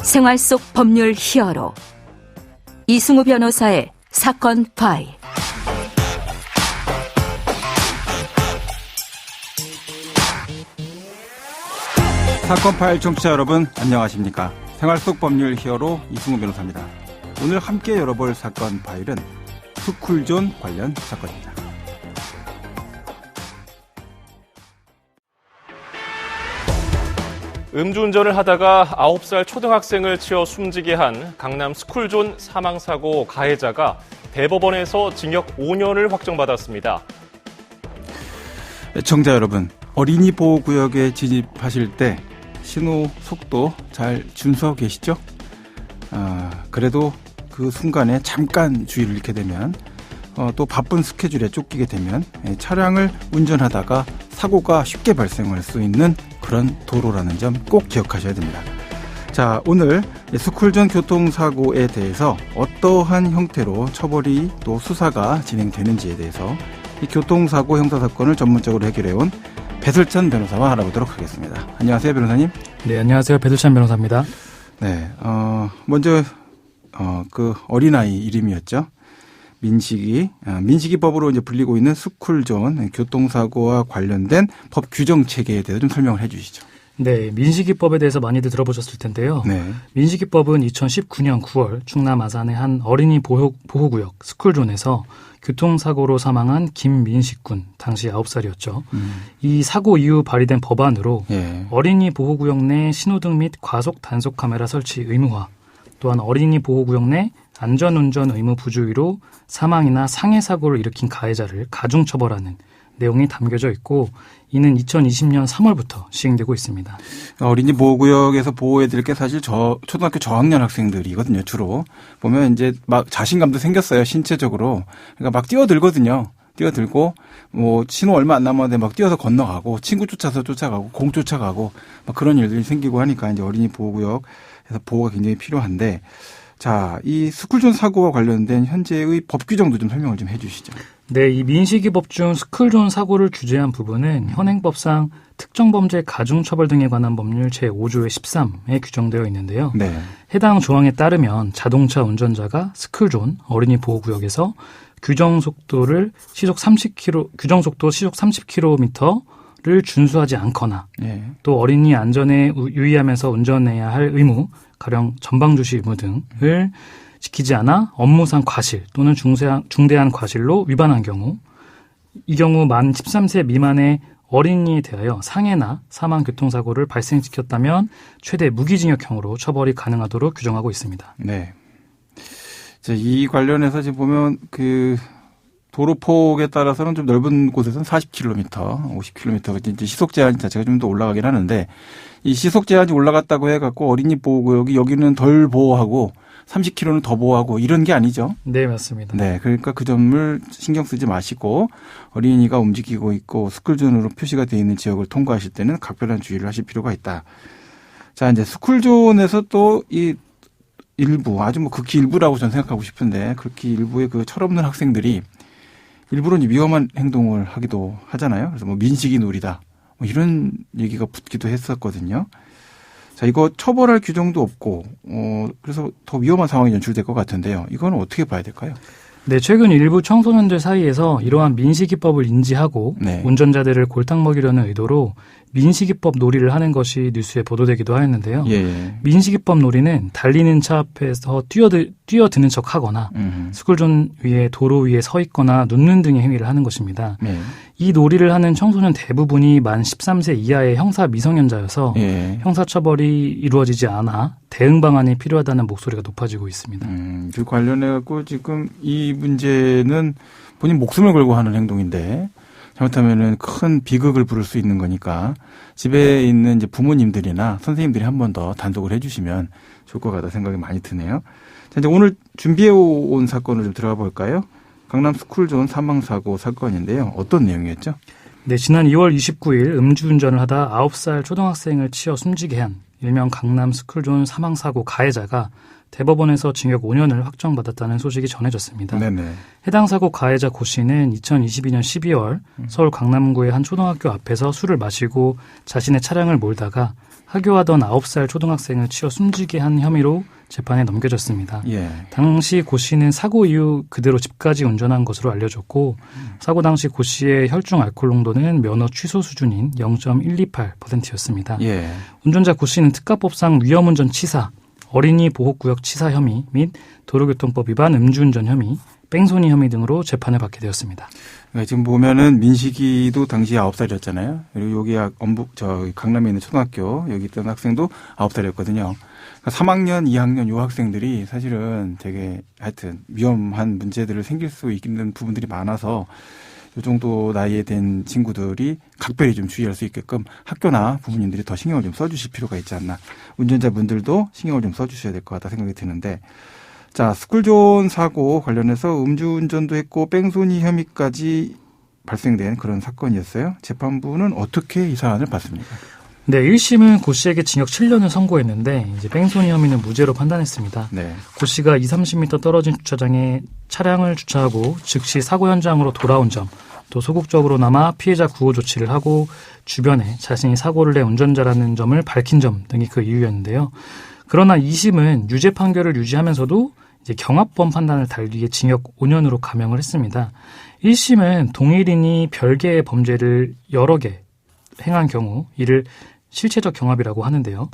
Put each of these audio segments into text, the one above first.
생활 속 법률 히어로 이승우 변호사의 사건 파일. 사건 파일 청취자 여러분, 안녕하십니까? 생활 속 법률 히어로 이승우 변호사입니다. 오늘 함께 열어볼 사건 파일은 스쿨존 관련 사건입니다. 음주운전을 하다가 9살 초등학생을 치어 숨지게 한 강남 스쿨존 사망사고 가해자가 대법원에서 징역 5년을 확정받았습니다. 청자 여러분, 어린이 보호구역에 진입하실 때 신호 속도 잘 준수하고 계시죠? 그래도 그 순간에 잠깐 주의를 잃게 되면 또 바쁜 스케줄에 쫓기게 되면 차량을 운전하다가 사고가 쉽게 발생할 수 있는 그런 도로라는 점 꼭 기억하셔야 됩니다. 자, 오늘 스쿨존 교통사고에 대해서 어떠한 형태로 처벌이 또 수사가 진행되는지에 대해서 이 교통사고 형사사건을 전문적으로 해결해온 배슬찬 변호사와 알아보도록 하겠습니다. 안녕하세요, 변호사님. 네, 안녕하세요. 배슬찬 변호사입니다. 네, 먼저 그 어린아이 이름이었죠. 민식이법으로 이제 불리고 있는 스쿨존 교통사고와 관련된 법 규정 체계에 대해서 좀 설명을 해주시죠. 네, 민식이법에 대해서 많이들 들어보셨을 텐데요. 네. 민식이법은 2019년 9월 충남 아산의 한 어린이 보호구역 스쿨존에서 교통사고로 사망한 김민식 군, 당시 9살이었죠. 이 사고 이후 발의된 법안으로 어린이 보호구역 내 신호등 및 과속 단속 카메라 설치 의무화, 또한 어린이 보호구역 내 안전운전 의무 부주의로 사망이나 상해 사고를 일으킨 가해자를 가중처벌하는 내용이 담겨져 있고, 이는 2020년 3월부터 시행되고 있습니다. 어린이 보호구역에서 보호해드릴 게 사실 초등학교 저학년 학생들이거든요. 주로 보면 이제 막 자신감도 생겼어요, 신체적으로. 그러니까 막 뛰어들거든요. 뛰어들고 뭐 신호 얼마 안 남았는데 막 뛰어서 건너가고 친구 쫓아서 쫓아가고 공 쫓아가고 막 그런 일들이 생기고 하니까 이제 어린이 보호구역에서 보호가 굉장히 필요한데, 자, 이 스쿨존 사고와 관련된 현재의 법 규정도 좀 설명을 좀 해주시죠. 네, 이 민식이법 중 스쿨존 사고를 규제한 부분은 현행법상 특정범죄 가중처벌 등에 관한 법률 제5조의 13에 규정되어 있는데요. 네. 해당 조항에 따르면 자동차 운전자가 스쿨존 어린이 보호구역에서 규정속도 시속 30km를 준수하지 않거나 또 어린이 안전에 유의하면서 운전해야 할 의무, 가령 전방주시 의무 등을 지키지 않아 업무상 과실 또는 중대한 과실로 위반한 경우, 이 경우 만 13세 미만의 어린이에 대하여 상해나 사망 교통사고를 발생시켰다면 최대 무기징역형으로 처벌이 가능하도록 규정하고 있습니다. 네. 자, 이 관련해서 지금 보면 그 도로폭에 따라서는 좀 넓은 곳에서는 40km, 50km 이제 시속 제한 자체가 좀 더 올라가긴 하는데, 이 시속 제한이 올라갔다고 해갖고 어린이 보호구역이 여기는 덜 보호하고 30km는 더 보호하고 이런 게 아니죠? 네, 맞습니다. 네, 그러니까 그 점을 신경 쓰지 마시고 어린이가 움직이고 있고 스쿨존으로 표시가 되어 있는 지역을 통과하실 때는 각별한 주의를 하실 필요가 있다. 자, 이제 스쿨존에서 또 이 일부, 아주 뭐 극히 일부라고 저는 생각하고 싶은데, 극히 일부의 그 철없는 학생들이 일부러 위험한 행동을 하기도 하잖아요. 그래서 뭐 민식이 놀이다, 뭐 이런 얘기가 붙기도 했었거든요. 자, 이거 처벌할 규정도 없고, 그래서 더 위험한 상황이 연출될 것 같은데요. 이거는 어떻게 봐야 될까요? 네, 최근 일부 청소년들 사이에서 이러한 민식이법을 인지하고 운전자들을 골탕 먹이려는 의도로 민식이법 놀이를 하는 것이 뉴스에 보도되기도 하였는데요. 민식이법 놀이는 달리는 차 앞에서 뛰어드는 척하거나 스쿨존 위에 도로 위에 서 있거나 눕는 등의 행위를 하는 것입니다. 이 놀이를 하는 청소년 대부분이 만 13세 이하의 형사 미성년자여서 형사처벌이 이루어지지 않아 대응 방안이 필요하다는 목소리가 높아지고 있습니다. 그 관련해서 지금 이 문제는 본인 목숨을 걸고 하는 행동인데, 잘못하면은 큰 비극을 부를 수 있는 거니까 집에 있는 이제 부모님들이나 선생님들이 한 번 더 단속을 해주시면 좋을 것 같다 생각이 많이 드네요. 자, 이제 오늘 준비해 온 사건을 좀 들어가 볼까요? 강남 스쿨존 사망사고 사건인데요. 어떤 내용이었죠? 네, 지난 2월 29일 음주운전을 하다 9살 초등학생을 치어 숨지게 한 일명 강남 스쿨존 사망사고 가해자가 대법원에서 징역 5년을 확정받았다는 소식이 전해졌습니다. 네네. 해당 사고 가해자 고 씨는 2022년 12월 서울 강남구의 한 초등학교 앞에서 술을 마시고 자신의 차량을 몰다가 하교하던 9살 초등학생을 치어 숨지게 한 혐의로 재판에 넘겨졌습니다. 예. 당시 고 씨는 사고 이후 그대로 집까지 운전한 것으로 알려졌고 사고 당시 고 씨의 혈중 알코올 농도는 면허 취소 수준인 0.128%였습니다. 예. 운전자 고 씨는 특가법상 위험운전 치사, 어린이 보호구역 치사 혐의 및 도로교통법 위반 음주운전 혐의, 뺑소니 혐의 등으로 재판을 받게 되었습니다. 네, 지금 보면은 민식이도 당시 9살이었잖아요. 그리고 여기 강남에 있는 초등학교 여기 있던 학생도 9살이었거든요. 그러니까 3학년, 2학년 요 학생들이 사실은 되게 하여튼 위험한 문제들을 생길 수 있는 부분들이 많아서 이 정도 나이에 된 친구들이 각별히 좀 주의할 수 있게끔 학교나 부모님들이 더 신경을 좀 써주실 필요가 있지 않나. 운전자분들도 신경을 좀 써주셔야 될 것 같다 생각이 드는데, 자, 스쿨존 사고 관련해서 음주운전도 했고 뺑소니 혐의까지 발생된 그런 사건이었어요. 재판부는 어떻게 이 사안을 봤습니까? 네, 1심은 고 씨에게 징역 7년을 선고했는데 이제 뺑소니 혐의는 무죄로 판단했습니다. 네. 고 씨가 20-30m 떨어진 주차장에 차량을 주차하고 즉시 사고 현장으로 돌아온 점, 또 소극적으로나마 피해자 구호 조치를 하고 주변에 자신이 사고를 내 운전자라는 점을 밝힌 점 등이 그 이유였는데요. 그러나 2심은 유죄 판결을 유지하면서도 이제 경합범 판단을 달리에 징역 5년으로 감형을 했습니다. 1심은 동일인이 별개의 범죄를 여러 개 행한 경우 이를 실체적 경합이라고 하는데요.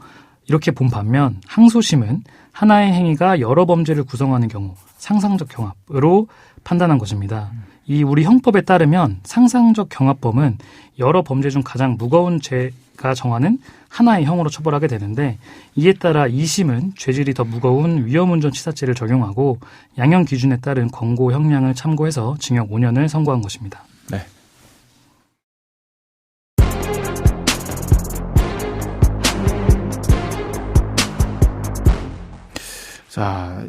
이렇게 본 반면 항소심은 하나의 행위가 여러 범죄를 구성하는 경우 상상적 경합으로 판단한 것입니다. 이 우리 형법에 따르면 상상적 경합범은 여러 범죄 중 가장 무거운 죄가 정하는 하나의 형으로 처벌하게 되는데, 이에 따라 2심은 죄질이 더 무거운 위험운전 치사죄를 적용하고 양형 기준에 따른 권고 형량을 참고해서 징역 5년을 선고한 것입니다. 네. 자,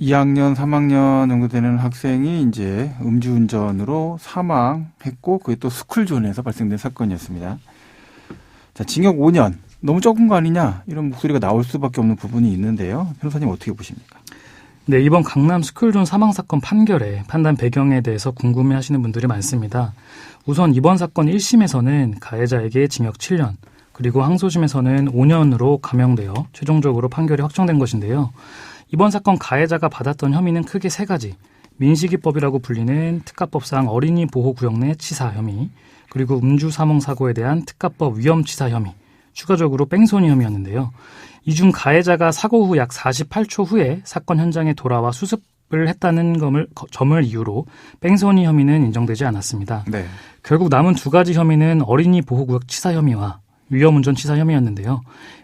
2학년, 3학년 정도 되는 학생이 이제 음주운전으로 사망했고, 그게 또 스쿨존에서 발생된 사건이었습니다. 자, 징역 5년. 너무 적은 거 아니냐? 이런 목소리가 나올 수밖에 없는 부분이 있는데요. 변호사님 어떻게 보십니까? 네, 이번 강남 스쿨존 사망사건 판결의 판단 배경에 대해서 궁금해하시는 분들이 많습니다. 우선 이번 사건 1심에서는 가해자에게 징역 7년, 그리고 항소심에서는 5년으로 감형되어 최종적으로 판결이 확정된 것인데요. 이번 사건 가해자가 받았던 혐의는 크게 3가지. 민식이법이라고 불리는 특가법상 어린이 보호구역 내 치사 혐의, 그리고 음주 사망 사고에 대한 특가법 위험 치사 혐의, 추가적으로 뺑소니 혐의였는데요. 이 중 가해자가 사고 후 약 48초 후에 사건 현장에 돌아와 수습을 했다는 점을 이유로 뺑소니 혐의는 인정되지 않았습니다. 네. 결국 남은 2가지 혐의는 어린이 보호구역 치사 혐의와 위험운전 치사 혐의였는데요.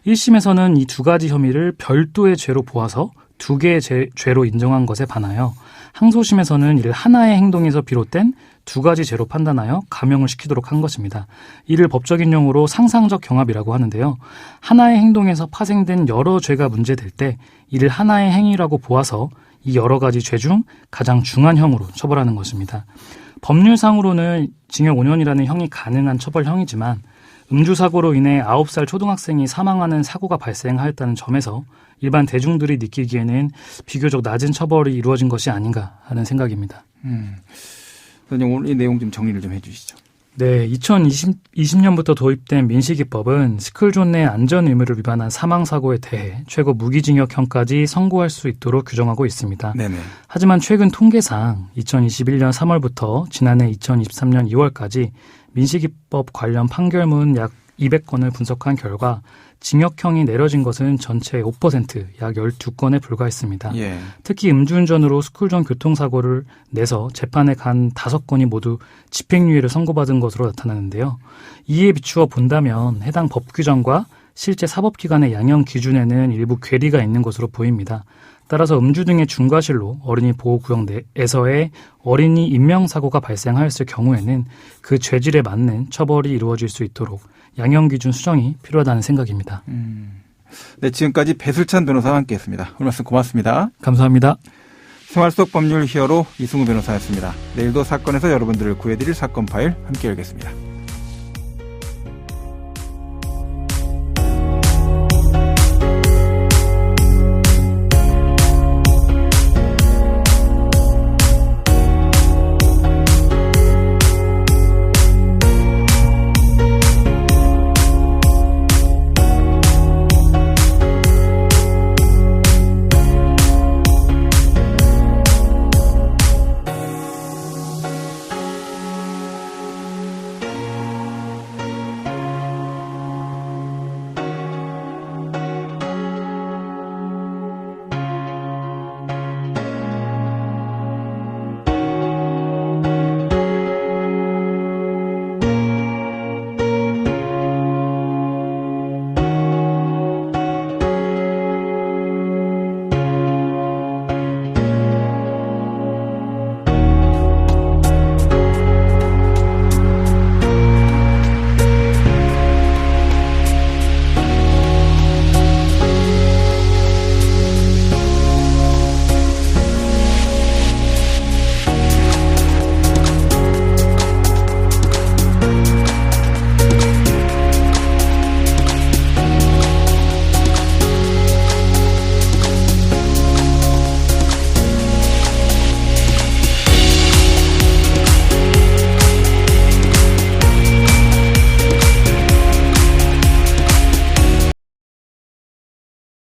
1심에서는 이 2가지 혐의를 별도의 죄로 보아서 2개의 죄로 인정한 것에 반하여 항소심에서는 이를 하나의 행동에서 비롯된 2가지 죄로 판단하여 감형을 시키도록 한 것입니다. 이를 법적인 용어로 상상적 경합이라고 하는데요. 하나의 행동에서 파생된 여러 죄가 문제될 때 이를 하나의 행위라고 보아서 이 여러 가지 죄 중 가장 중한 형으로 처벌하는 것입니다. 법률상으로는 징역 5년이라는 형이 가능한 처벌형이지만 음주사고로 인해 9살 초등학생이 사망하는 사고가 발생하였다는 점에서 일반 대중들이 느끼기에는 비교적 낮은 처벌이 이루어진 것이 아닌가 하는 생각입니다. 선생님, 오늘 이 내용 좀 정리를 좀 해주시죠. 네, 2020년부터 도입된 민식이법은 스쿨존 내 안전 의무를 위반한 사망사고에 대해 최고 무기징역형까지 선고할 수 있도록 규정하고 있습니다. 네네. 하지만 최근 통계상 2021년 3월부터 지난해 2023년 2월까지 민식이법 관련 판결문 약 200건을 분석한 결과 징역형이 내려진 것은 전체의 5%, 약 12건에 불과했습니다. 예. 특히 음주운전으로 스쿨존 교통사고를 내서 재판에 간 5건이 모두 집행유예를 선고받은 것으로 나타나는데요. 이에 비추어 본다면 해당 법 규정과 실제 사법기관의 양형 기준에는 일부 괴리가 있는 것으로 보입니다. 따라서 음주 등의 중과실로 어린이 보호구역 내에서의 어린이 인명사고가 발생하였을 경우에는 그 죄질에 맞는 처벌이 이루어질 수 있도록 양형기준 수정이 필요하다는 생각입니다. 네, 지금까지 배슬찬 변호사와 함께했습니다. 오늘 말씀 고맙습니다. 감사합니다. 생활 속 법률 히어로 이승우 변호사였습니다. 내일도 사건에서 여러분들을 구해드릴 사건 파일 함께 열겠습니다.